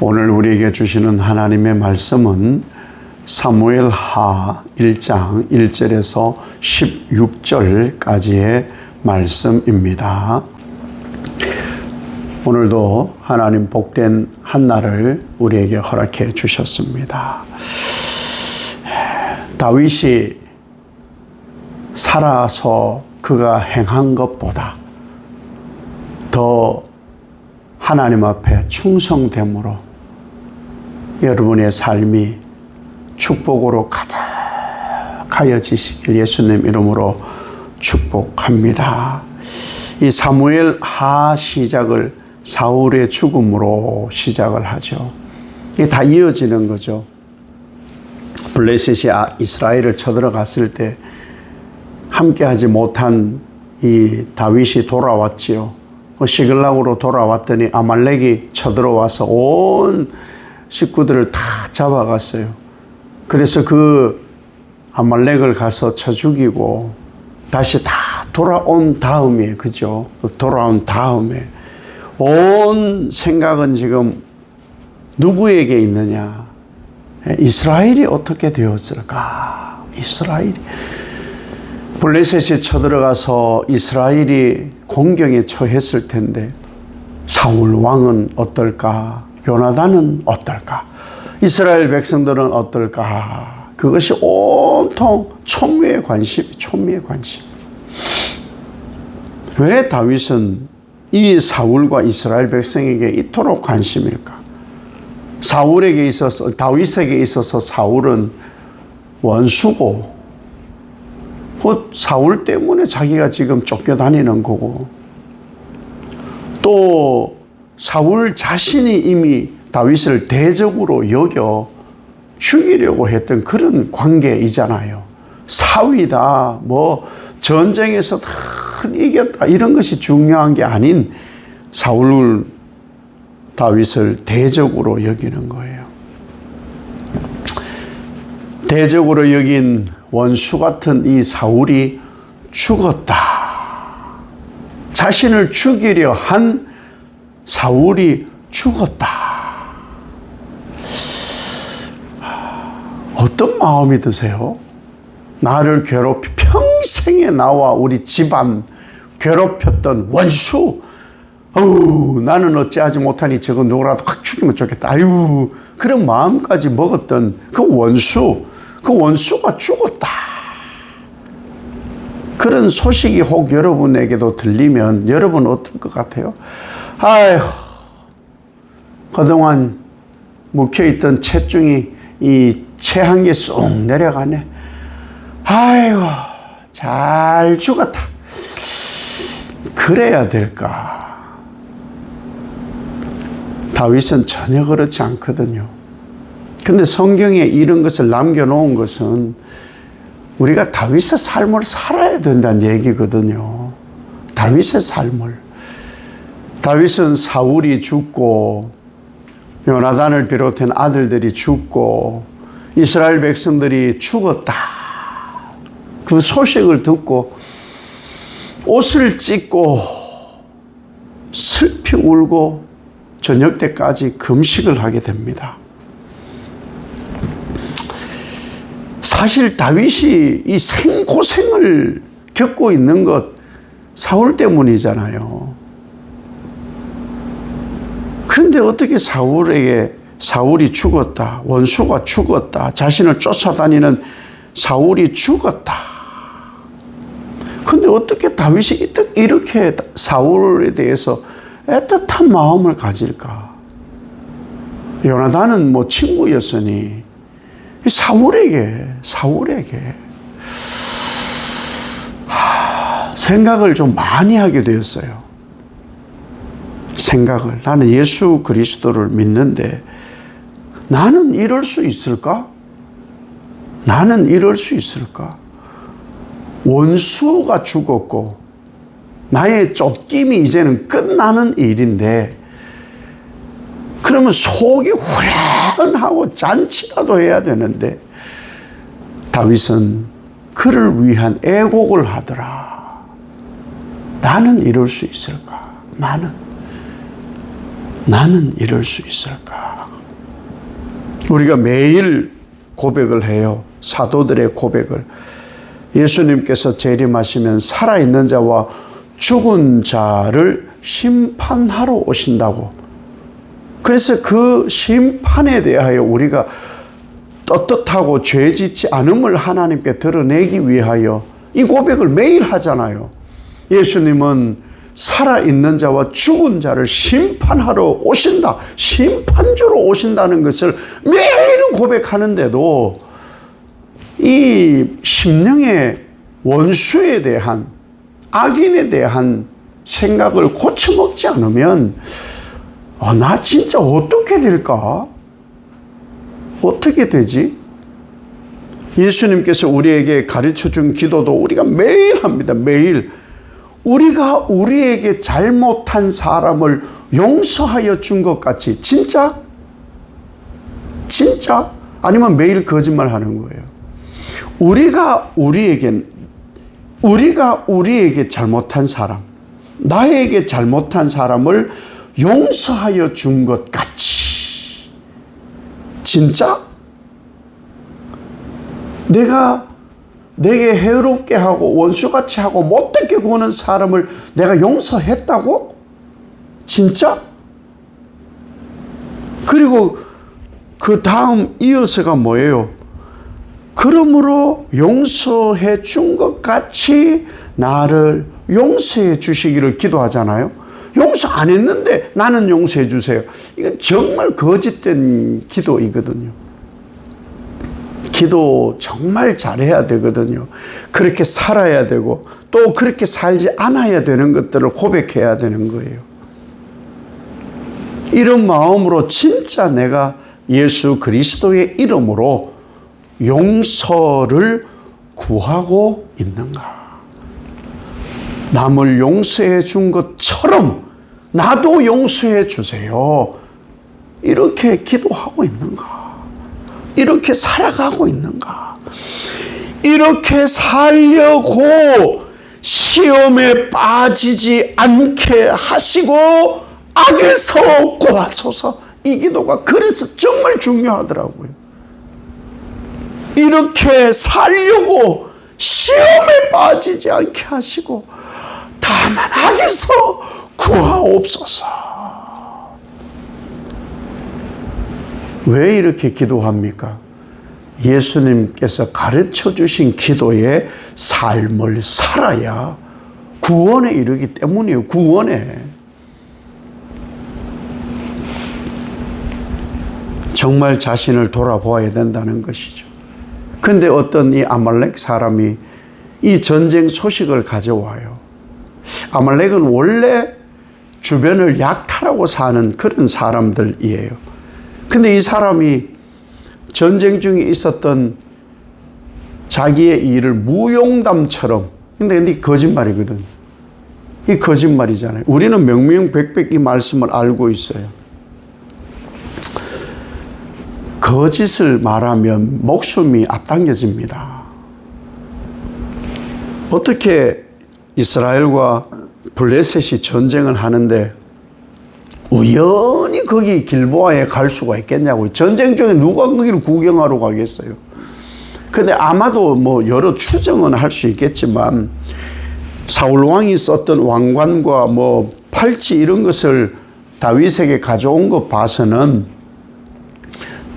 오늘 우리에게 주시는 하나님의 말씀은 사무엘하 1장 1절에서 16절까지의 말씀입니다. 오늘도 하나님 복된 한날을 우리에게 허락해 주셨습니다. 다윗이 살아서 그가 행한 것보다 더 하나님 앞에 충성됨으로 여러분의 삶이 축복으로 가득하여지시길 예수님 이름으로 축복합니다. 이 사무엘 하 시작을 사울의 죽음으로 시작을 하죠. 이게 다 이어지는 거죠. 블레셋이 이스라엘을 쳐들어갔을 때 함께하지 못한 이 다윗이 돌아왔지요. 시글락으로 돌아왔더니 아말렉이 쳐들어와서 온 식구들을 다 잡아갔어요. 그래서 그 아말렉을 가서 쳐 죽이고 다시 다 돌아온 다음에, 그죠? 돌아온 다음에 온 생각은 지금 누구에게 있느냐? 이스라엘이 어떻게 되었을까? 이스라엘이. 블레셋이 쳐들어가서 이스라엘이 공경에 처했을 텐데 사울 왕은 어떨까? 요나단은 어떨까? 이스라엘 백성들은 어떨까? 그것이 온통 총미의 관심, 총미의 관심. 왜 다윗은 이 사울과 이스라엘 백성에게 이토록 관심일까? 사울에게 있어서, 다윗에게 있어서 사울은 원수고, 사울 때문에 자기가 지금 쫓겨다니는 거고, 또 사울 자신이 이미 다윗을 대적으로 여겨 죽이려고 했던 그런 관계이잖아요. 사위다, 전쟁에서 다 이겼다, 이런 것이 중요한 게 아닌 사울 다윗을 대적으로 여기는 거예요. 대적으로 여긴 원수 같은 이 사울이 죽었다. 자신을 죽이려 한 사울이 죽었다. 어떤 마음이 드세요? 나를 평생에 나와 우리 집안 괴롭혔던 원수. 나는 어찌하지 못하니 저거 누구라도 확 죽이면 좋겠다. 그런 마음까지 먹었던 그 원수가 죽었다. 그런 소식이 혹 여러분에게도 들리면 여러분 어떨 것 같아요? 아휴, 그동안 묵혀있던 채중이 이 채 한 개 쏙 내려가네. 아이고, 잘 죽었다. 그래야 될까? 다윗은 전혀 그렇지 않거든요. 근데 성경에 이런 것을 남겨놓은 것은 우리가 다윗의 삶을 살아야 된다는 얘기거든요. 다윗의 삶을. 다윗은 사울이 죽고 요나단을 비롯한 아들들이 죽고 이스라엘 백성들이 죽었다. 그 소식을 듣고 옷을 찢고 슬피 울고 저녁 때까지 금식을 하게 됩니다. 사실 다윗이 이 생고생을 겪고 있는 것 사울 때문이잖아요. 그런데 어떻게 사울이 죽었다, 원수가 죽었다, 자신을 쫓아다니는 사울이 죽었다. 그런데 어떻게 다윗이 이렇게 사울에 대해서 애틋한 마음을 가질까? 요나단은 친구였으니 사울에게 생각을 좀 많이 하게 되었어요. 나는 예수 그리스도를 믿는데 나는 이럴 수 있을까? 원수가 죽었고 나의 쫓김이 이제는 끝나는 일인데 그러면 속이 후련하고 잔치라도 해야 되는데 다윗은 그를 위한 애곡을 하더라. 나는 이럴 수 있을까? 나는 이럴 수 있을까? 우리가 매일 고백을 해요. 사도들의 고백을. 예수님께서 재림하시면 살아있는 자와 죽은 자를 심판하러 오신다고. 그래서 그 심판에 대하여 우리가 떳떳하고 죄짓지 않음을 하나님께 드러내기 위하여 이 고백을 매일 하잖아요. 예수님은 살아있는 자와 죽은 자를 심판하러 오신다. 심판주로 오신다는 것을 매일 고백하는데도 이 심령의 원수에 대한, 악인에 대한 생각을 고쳐먹지 않으면 나 진짜 어떻게 될까? 어떻게 되지? 예수님께서 우리에게 가르쳐준 기도도 우리가 매일 합니다. 매일. 우리가 우리에게 잘못한 사람을 용서하여 준 것 같이. 진짜? 진짜? 아니면 매일 거짓말 하는 거예요. 우리가 우리에게 잘못한 사람, 나에게 잘못한 사람을 용서하여 준 것 같이. 진짜? 내게 해롭게 하고 원수같이 하고 못되게 구는 사람을 내가 용서했다고? 진짜? 그리고 그 다음 이어서가 뭐예요? 그러므로 용서해 준 것 같이 나를 용서해 주시기를 기도하잖아요. 용서 안 했는데 나는 용서해 주세요. 이건 정말 거짓된 기도이거든요. 기도 정말 잘해야 되거든요. 그렇게 살아야 되고 또 그렇게 살지 않아야 되는 것들을 고백해야 되는 거예요. 이런 마음으로 진짜 내가 예수 그리스도의 이름으로 용서를 구하고 있는가? 남을 용서해 준 것처럼 나도 용서해 주세요. 이렇게 기도하고 있는가? 이렇게 살아가고 있는가? 이렇게 살려고 시험에 빠지지 않게 하시고 악에서 구하소서. 이 기도가 그래서 정말 중요하더라고요. 이렇게 살려고 시험에 빠지지 않게 하시고 다만 악에서 구하옵소서. 왜 이렇게 기도합니까? 예수님께서 가르쳐 주신 기도의 삶을 살아야 구원에 이르기 때문이에요. 구원에. 정말 자신을 돌아보아야 된다는 것이죠. 그런데 어떤 이 아말렉 사람이 이 전쟁 소식을 가져와요. 아말렉은 원래 주변을 약탈하고 사는 그런 사람들이에요. 근데 이 사람이 전쟁 중에 있었던 자기의 일을 무용담처럼, 근데 이 거짓말이거든. 이 거짓말이잖아요. 우리는 명명백백 이 말씀을 알고 있어요. 거짓을 말하면 목숨이 앞당겨집니다. 어떻게 이스라엘과 블레셋이 전쟁을 하는데 우연히 거기 길보아에 갈 수가 있겠냐고. 전쟁 중에 누가 거기를 구경하러 가겠어요. 근데 아마도 뭐 여러 추정은 할 수 있겠지만 사울 왕이 썼던 왕관과 뭐 팔찌 이런 것을 다윗에게 가져온 것 봐서는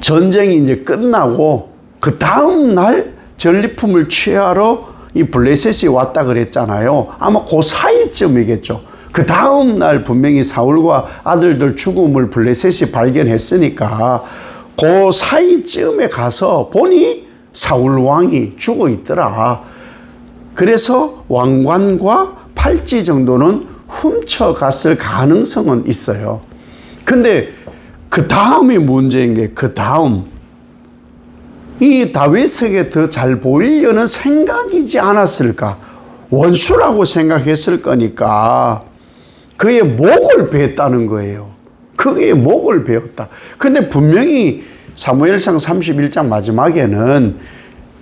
전쟁이 이제 끝나고 그 다음 날 전리품을 취하러 이 블레셋이 왔다 그랬잖아요. 아마 그 사이쯤이겠죠. 그 다음 날 분명히 사울과 아들들 죽음을 블레셋이 발견했으니까 그 사이쯤에 가서 보니 사울 왕이 죽어 있더라. 그래서 왕관과 팔찌 정도는 훔쳐갔을 가능성은 있어요. 근데 그 다음이 문제인 게 그 다음 이 다윗에게 더 잘 보이려는 생각이지 않았을까? 원수라고 생각했을 거니까 그의 목을 베었다는 거예요. 그의 목을 베었다. 근데 분명히 사무엘상 31장 마지막에는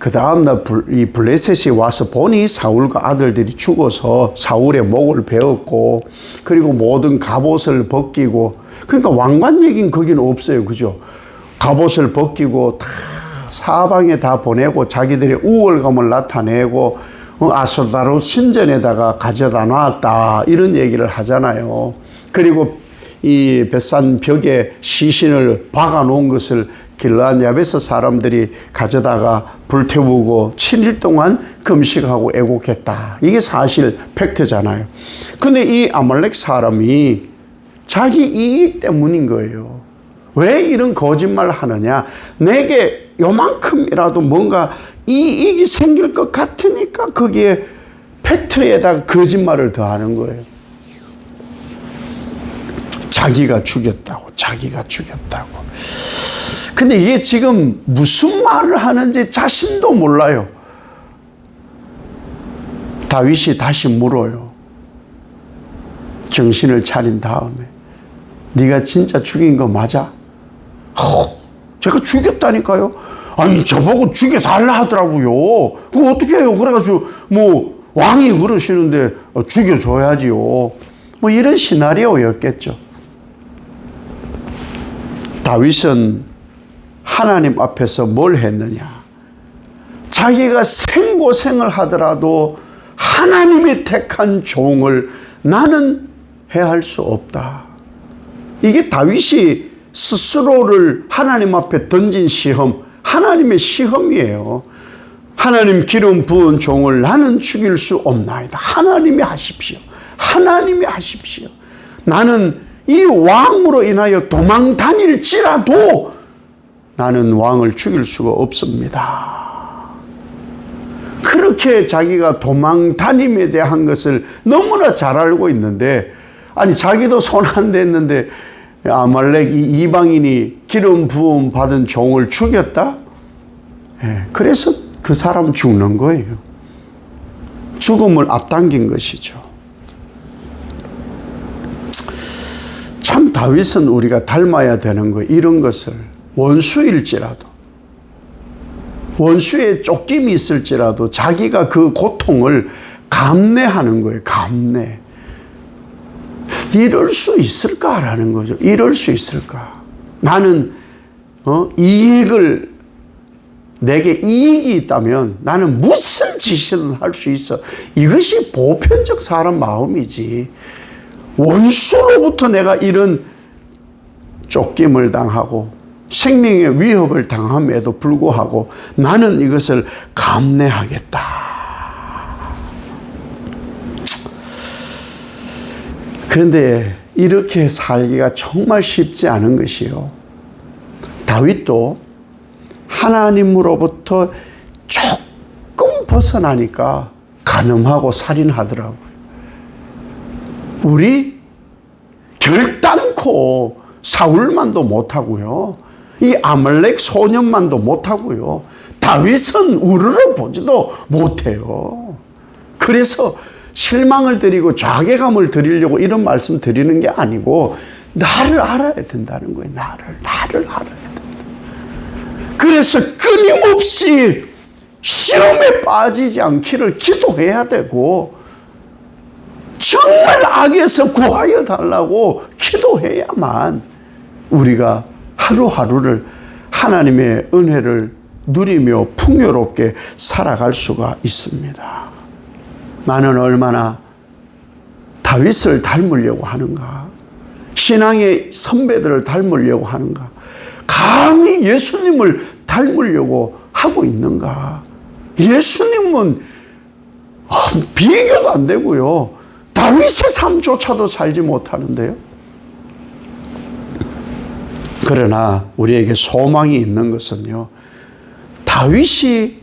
그 다음날 이 블레셋이 와서 보니 사울과 아들들이 죽어서 사울의 목을 베었고, 그리고 모든 갑옷을 벗기고, 그러니까 왕관 얘기는 거기는 없어요. 그죠? 갑옷을 벗기고 다 사방에 다 보내고 자기들의 우월감을 나타내고 아스다롯 신전에다가 가져다 놨다, 이런 얘기를 하잖아요. 그리고 이 벳산 벽에 시신을 박아 놓은 것을 길르앗 야베스 사람들이 가져다가 불태우고 7일 동안 금식하고 애곡했다. 이게 사실 팩트잖아요. 근데 이 아말렉 사람이 자기 이익 때문인 거예요. 왜 이런 거짓말을 하느냐? 내게 요만큼이라도 뭔가 이익이 생길 것 같으니까 거기에 팩트에다가 거짓말을 더하는 거예요. 자기가 죽였다고, 자기가 죽였다고. 근데 이게 지금 무슨 말을 하는지 자신도 몰라요. 다윗이 다시 물어요. 정신을 차린 다음에, 네가 진짜 죽인 거 맞아? 제가 죽였다니까요. 아니, 저보고 죽여달라 하더라고요. 그거 어떻게 해요? 그래가지고 뭐 왕이 그러시는데 죽여줘야지요. 뭐 이런 시나리오였겠죠. 다윗은 하나님 앞에서 뭘 했느냐? 자기가 생고생을 하더라도 하나님이 택한 종을 나는 해할 수 없다. 이게 다윗이 스스로를 하나님 앞에 던진 시험, 하나님의 시험이에요. 하나님 기름 부은 종을 나는 죽일 수 없나이다. 하나님이 하십시오. 하나님이 하십시오. 나는 이 왕으로 인하여 도망 다닐지라도 나는 왕을 죽일 수가 없습니다. 그렇게 자기가 도망 다님에 대한 것을 너무나 잘 알고 있는데, 아니 자기도 손 안 댔는데 아말렉 이 이방인이 기름 부음 받은 종을 죽였다? 그래서 그 사람 죽는 거예요. 죽음을 앞당긴 것이죠. 참 다윗은 우리가 닮아야 되는 거, 이런 것을 원수일지라도, 원수의 쫓김이 있을지라도 자기가 그 고통을 감내하는 거예요. 감내. 이럴 수 있을까라는 거죠. 이럴 수 있을까? 나는 이익을, 내게 이익이 있다면 나는 무슨 짓이든 할 수 있어. 이것이 보편적 사람 마음이지. 원수로부터 내가 이런 쫓김을 당하고 생명의 위협을 당함에도 불구하고 나는 이것을 감내하겠다. 그런데 이렇게 살기가 정말 쉽지 않은 것이요. 다윗도 하나님으로부터 조금 벗어나니까 간음하고 살인하더라고요. 우리 결단코 사울만도 못하고요. 이 아말렉 소년만도 못하고요. 다윗은 우르르 보지도 못해요. 그래서 실망을 드리고 자괴감을 드리려고 이런 말씀 드리는 게 아니고, 나를 알아야 된다는 거예요. 나를 알아야 된다. 그래서 끊임없이 시험에 빠지지 않기를 기도해야 되고, 정말 악에서 구하여 달라고 기도해야만 우리가 하루하루를 하나님의 은혜를 누리며 풍요롭게 살아갈 수가 있습니다. 나는 얼마나 다윗을 닮으려고 하는가? 신앙의 선배들을 닮으려고 하는가? 감히 예수님을 닮으려고 하고 있는가? 예수님은 비교도 안 되고요. 다윗의 삶조차도 살지 못하는데요. 그러나 우리에게 소망이 있는 것은요, 다윗이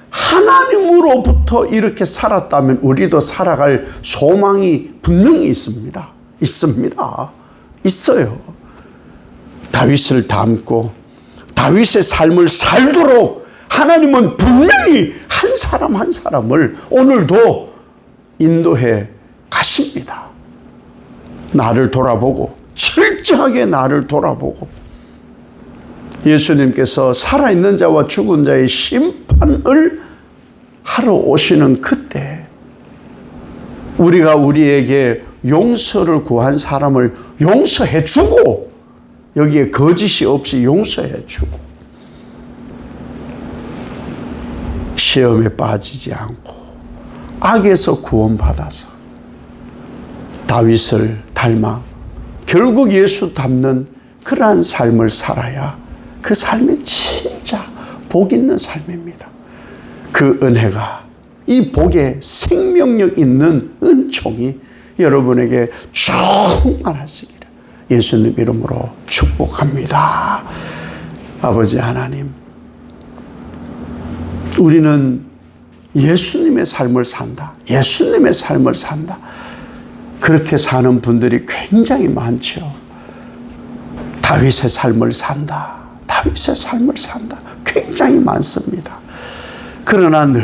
하나님으로부터 이렇게 살았다면 우리도 살아갈 소망이 분명히 있습니다. 있어요. 다윗을 닮고 다윗의 삶을 살도록 하나님은 분명히 한 사람 한 사람을 오늘도 인도해 가십니다. 나를 돌아보고, 철저하게 나를 돌아보고, 예수님께서 살아있는 자와 죽은 자의 심판 심판을 하러 오시는 그때 우리가 우리에게 용서를 구한 사람을 용서해 주고 여기에 거짓이 없이 용서해 주고 시험에 빠지지 않고 악에서 구원받아서 다윗을 닮아 결국 예수 닮는 그러한 삶을 살아야 그 삶이 진짜 복 있는 삶입니다. 그 은혜가 이 복의 생명력 있는 은총이 여러분에게 충만하시기를 예수님 이름으로 축복합니다. 아버지 하나님, 우리는 예수님의 삶을 산다. 예수님의 삶을 산다. 그렇게 사는 분들이 굉장히 많죠. 다윗의 삶을 산다. 다윗의 삶을 산다. 굉장히 많습니다. 그러나 늘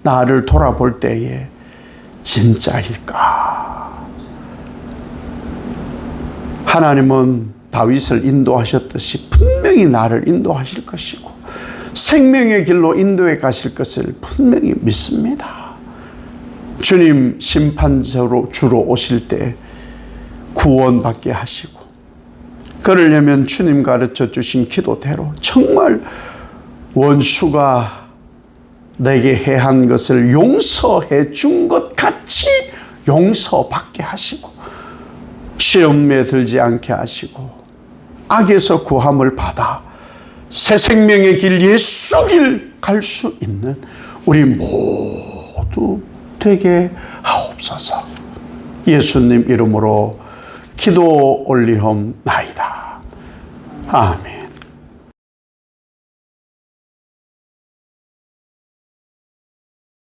나를 돌아볼 때에 진짜일까? 하나님은 다윗을 인도하셨듯이 분명히 나를 인도하실 것이고 생명의 길로 인도해 가실 것을 분명히 믿습니다. 주님 심판자로 주로 오실 때 구원받게 하시고 그러려면 주님 가르쳐 주신 기도대로 정말 원수가 내게 해한 것을 용서해 준 것 같이 용서받게 하시고 시험에 들지 않게 하시고 악에서 구함을 받아 새 생명의 길 예수 길 갈 수 있는 우리 모두 되게 하옵소서. 예수님 이름으로 기도 올리옵나이다. 아멘.